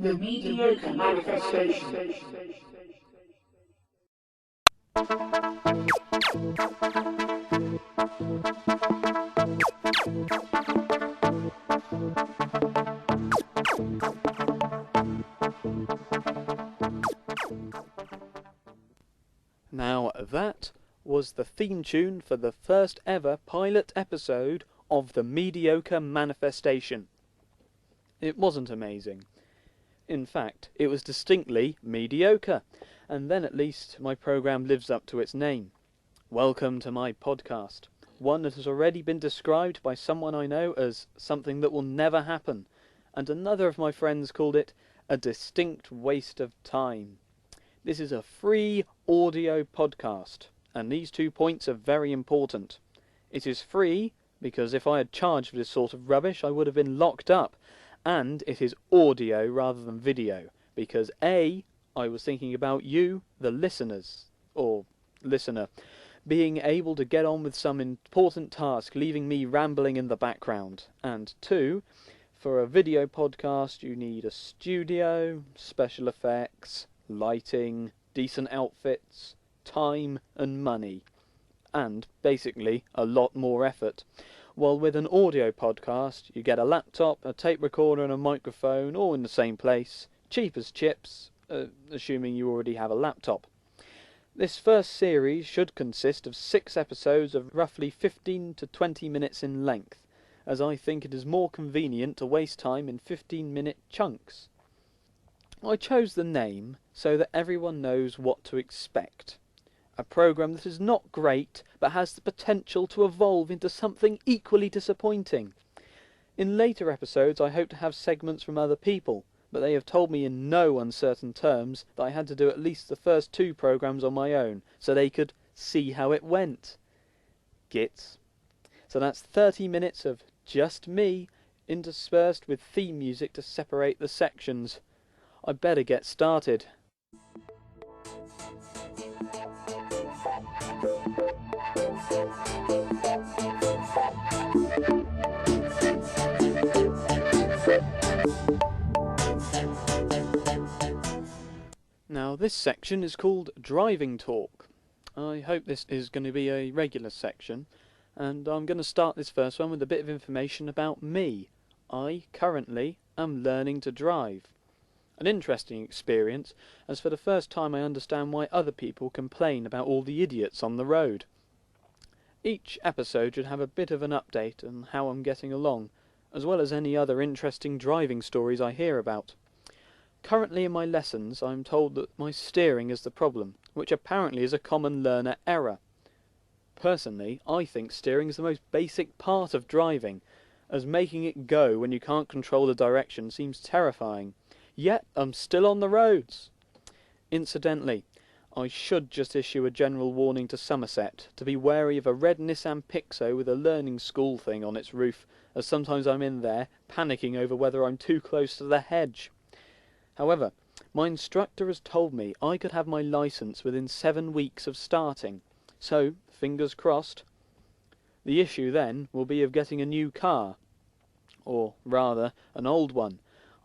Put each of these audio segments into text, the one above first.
The Mediocre Manifestation. Now that was the theme tune for the first ever pilot episode of The Mediocre Manifestation. It wasn't amazing. In fact, it was distinctly mediocre, and then at least my program lives up to its name. Welcome to my podcast, one that has already been described by someone I know as something that will never happen, and another of my friends called it a distinct waste of time. This is a free audio podcast, and these 2 points are very important. It is free because if I had charged for this sort of rubbish I would have been locked up, and it is audio rather than video, because A, I was thinking about you, the listeners, or listener, being able to get on with some important task, leaving me rambling in the background, and 2, for a video podcast you need a studio, special effects, lighting, decent outfits, time and money, and basically a lot more effort. While with an audio podcast you get a laptop, a tape recorder and a microphone all in the same place, cheap as chips, assuming you already have a laptop. This first series should consist of 6 episodes of roughly 15 to 20 minutes in length, as I think it is more convenient to waste time in 15-minute chunks. I chose the name so that everyone knows what to expect. A program that is not great, but has the potential to evolve into something equally disappointing. In later episodes I hope to have segments from other people, but they have told me in no uncertain terms that I had to do at least the first 2 programs on my own, so they could see how it went. Gits. So that's 30 minutes of just me, interspersed with theme music to separate the sections. I'd better get started. Now this section is called Driving Talk. I hope this is going to be a regular section, and I'm going to start this first one with a bit of information about me. I currently am learning to drive. An interesting experience, as for the first time I understand why other people complain about all the idiots on the road. Each episode should have a bit of an update on how I'm getting along, as well as any other interesting driving stories I hear about. Currently in my lessons I'm told that my steering is the problem, which apparently is a common learner error. Personally, I think steering is the most basic part of driving, as making it go when you can't control the direction seems terrifying. Yet I'm still on the roads. Incidentally, I should just issue a general warning to Somerset to be wary of a red Nissan Pixo with a learning school thing on its roof, as sometimes I'm in there panicking over whether I'm too close to the hedge. However, my instructor has told me I could have my licence within 7 weeks of starting, so fingers crossed. The issue then will be of getting a new car, or rather an old one.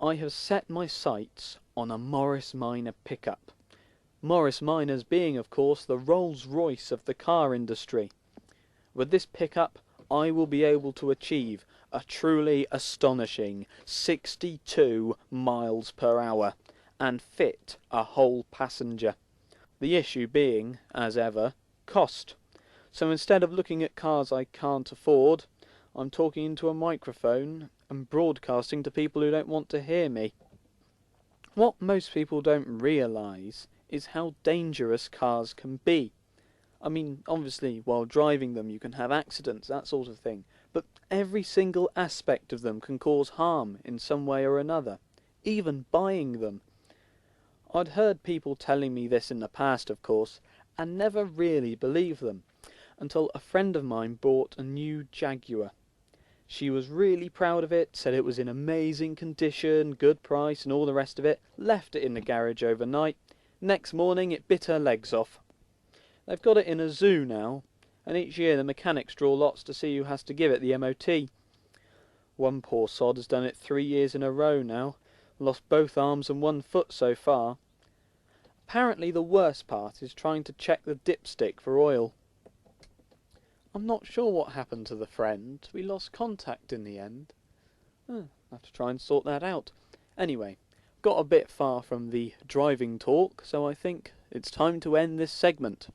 I have set my sights on a Morris Minor pickup. Morris Minors being, of course, the Rolls-Royce of the car industry. With this pickup, I will be able to achieve a truly astonishing 62 miles per hour and fit a whole passenger. The issue being, as ever, cost. So instead of looking at cars I can't afford, I'm talking into a microphone and broadcasting to people who don't want to hear me. What most people don't realise is how dangerous cars can be. I mean, obviously, while driving them you can have accidents, that sort of thing, but every single aspect of them can cause harm in some way or another, even buying them. I'd heard people telling me this in the past, of course, and never really believed them, until a friend of mine bought a new Jaguar. She was really proud of it, said it was in amazing condition, good price and all the rest of it, left it in the garage overnight. Next morning it bit her legs off. They've got it in a zoo now, and each year the mechanics draw lots to see who has to give it the MOT. One poor sod has done it 3 years in a row now, Lost both arms and one foot so far. Apparently the worst part is trying to check the dipstick for oil. I'm not sure what happened to the friend. We lost contact in the end. I'll have to try and sort that out. Anyway, got a bit far from the driving talk, so I think it's time to end this segment.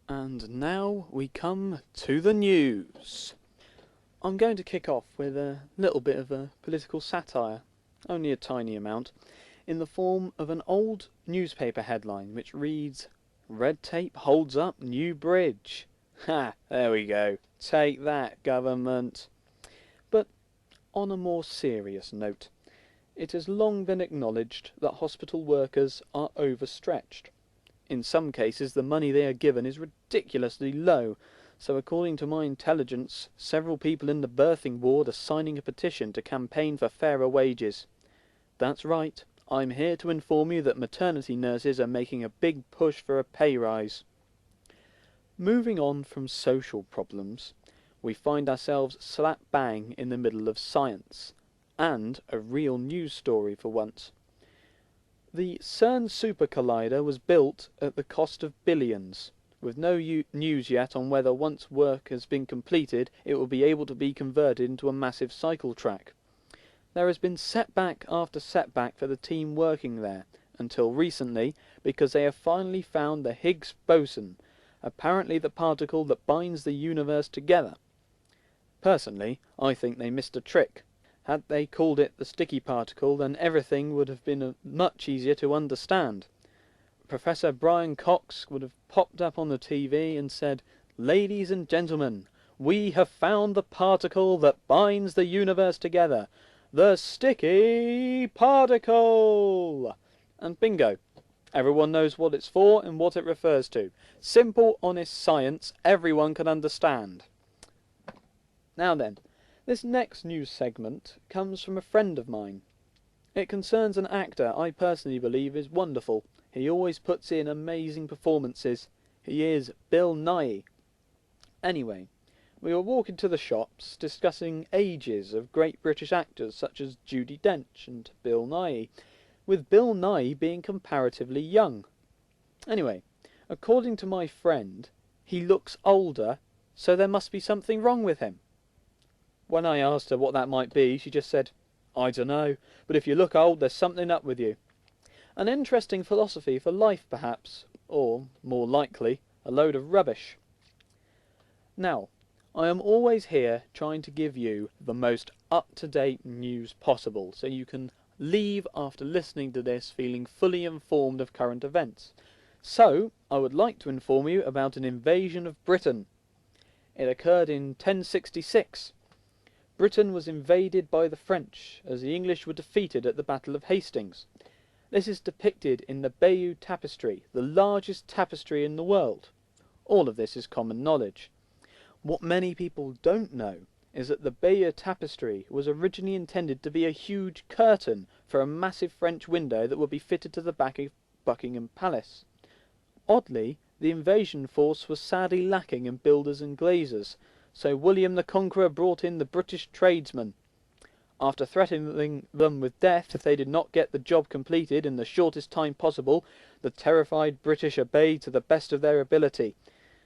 And now we come to the news. I'm going to kick off with a little bit of a political satire, only a tiny amount, in the form of an old newspaper headline which reads, "Red tape holds up new bridge." Ha, there we go. Take that, government. But on a more serious note, it has long been acknowledged that hospital workers are overstretched. In some cases, the money they are given is ridiculously low, so according to my intelligence, several people in the birthing ward are signing a petition to campaign for fairer wages. That's right, I'm here to inform you that maternity nurses are making a big push for a pay rise. Moving on from social problems, we find ourselves slap bang in the middle of science, and a real news story for once. The CERN Super Collider was built at the cost of billions, with no news yet on whether once work has been completed it will be able to be converted into a massive cycle track. There has been setback after setback for the team working there, until recently, because they have finally found the Higgs Boson, apparently the particle that binds the universe together. Personally, I think they missed a trick. Had they called it the sticky particle, then everything would have been much easier to understand. Professor Brian Cox would have popped up on the TV and said, "Ladies and gentlemen, we have found the particle that binds the universe together. The sticky particle!" And bingo. Everyone knows what it's for and what it refers to. Simple, honest science everyone can understand. Now then, this next news segment comes from a friend of mine. It concerns an actor I personally believe is wonderful. He always puts in amazing performances. He is Bill Nighy. Anyway, we were walking to the shops discussing ages of great British actors such as Judi Dench and Bill Nighy, with Bill Nighy being comparatively young. Anyway, according to my friend, he looks older, so there must be something wrong with him. When I asked her what that might be, she just said, "I dunno, but if you look old, there's something up with you." An interesting philosophy for life, perhaps, or, more likely, a load of rubbish. Now, I am always here trying to give you the most up-to-date news possible, so you can leave after listening to this feeling fully informed of current events. So, I would like to inform you about an invasion of Britain. It occurred in 1066. Britain was invaded by the French, as the English were defeated at the Battle of Hastings. This is depicted in the Bayeux Tapestry, the largest tapestry in the world. All of this is common knowledge. What many people don't know is that the Bayeux Tapestry was originally intended to be a huge curtain for a massive French window that would be fitted to the back of Buckingham Palace. Oddly, the invasion force was sadly lacking in builders and glazers, so William the Conqueror brought in the British tradesmen. After threatening them with death if they did not get the job completed in the shortest time possible, the terrified British obeyed to the best of their ability,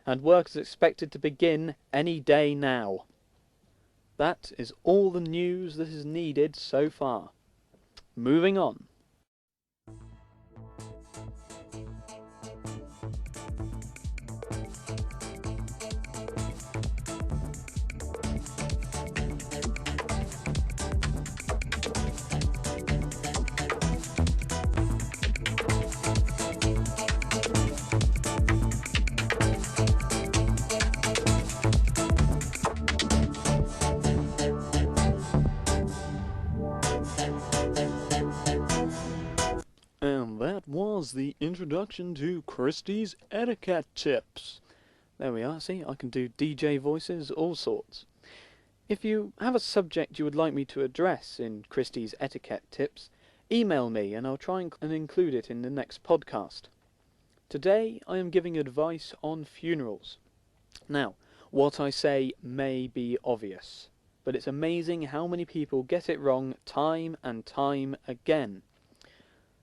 and work is expected to begin any day now. That is all the news that is needed so far. Moving on. And that was the introduction to Christie's etiquette tips. There we are, see, I can do DJ voices, all sorts. If you have a subject you would like me to address in Christie's etiquette tips, email me and I'll try and include it in the next podcast. Today I am giving advice on funerals. Now, what I say may be obvious, but it's amazing how many people get it wrong time and time again.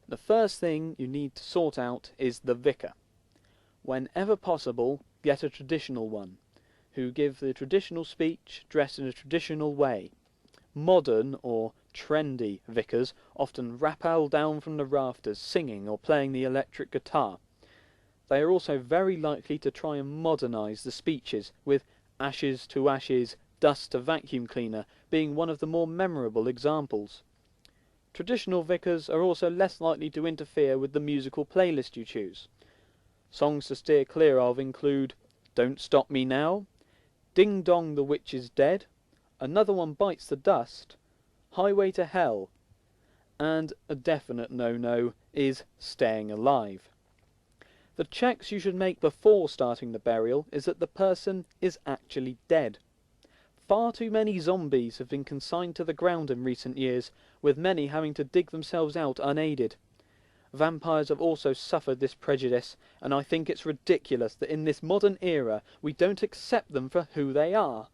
The first thing you need to sort out is the vicar. Whenever possible, get a traditional one, who give the traditional speech dressed in a traditional way. Modern or trendy vicars often rappel down from the rafters singing or playing the electric guitar. They are also very likely to try and modernise the speeches, with ashes to ashes, dust to vacuum cleaner being one of the more memorable examples. Traditional vicars are also less likely to interfere with the musical playlist you choose. Songs to steer clear of include Don't Stop Me Now, Ding Dong the Witch is Dead, Another One Bites the Dust, Highway to Hell, and a definite no-no is Staying Alive. The checks you should make before starting the burial is that the person is actually dead. Far too many zombies have been consigned to the ground in recent years, with many having to dig themselves out unaided. Vampires have also suffered this prejudice, and I think it's ridiculous that in this modern era we don't accept them for who they are.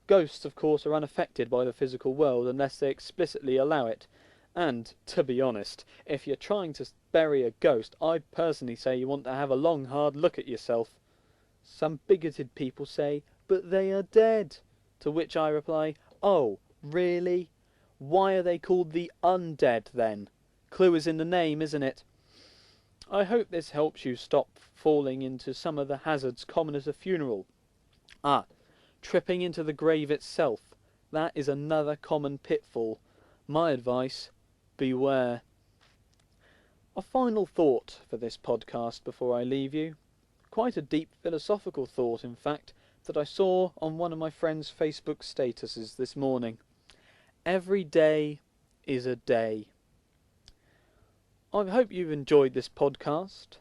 Ghosts, of course, are unaffected by the physical world unless they explicitly allow it. And, to be honest, if you're trying to bury a ghost, I'd personally say you want to have a long, hard look at yourself. Some bigoted people say, but they are dead. To which I reply, oh, really? Why are they called the undead then? Clue is in the name, isn't it? I hope this helps you stop falling into some of the hazards common at a funeral. Tripping into the grave itself. That is another common pitfall. My advice, beware. A final thought for this podcast before I leave you. Quite a deep philosophical thought, in fact, that I saw on one of my friend's Facebook statuses this morning. Every day is a day. I hope you've enjoyed this podcast.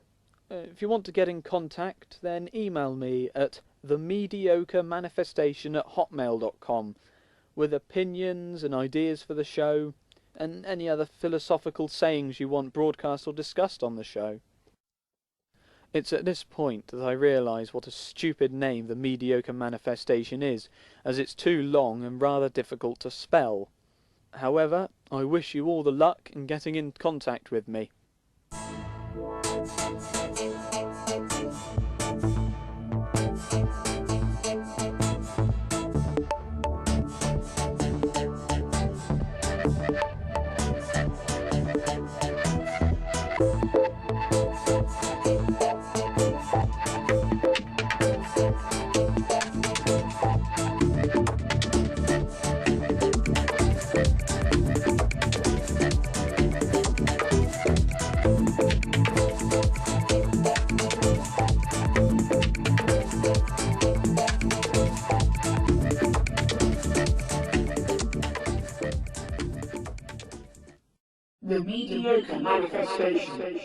If you want to get in contact, then email me at themediocremanifestation@hotmail.com with opinions and ideas for the show, and any other philosophical sayings you want broadcast or discussed on the show. It's at this point that I realise what a stupid name the Mediocre Manifestation is, as it's too long and rather difficult to spell. However, I wish you all the luck in getting in contact with me. The Mediocre Manifestation.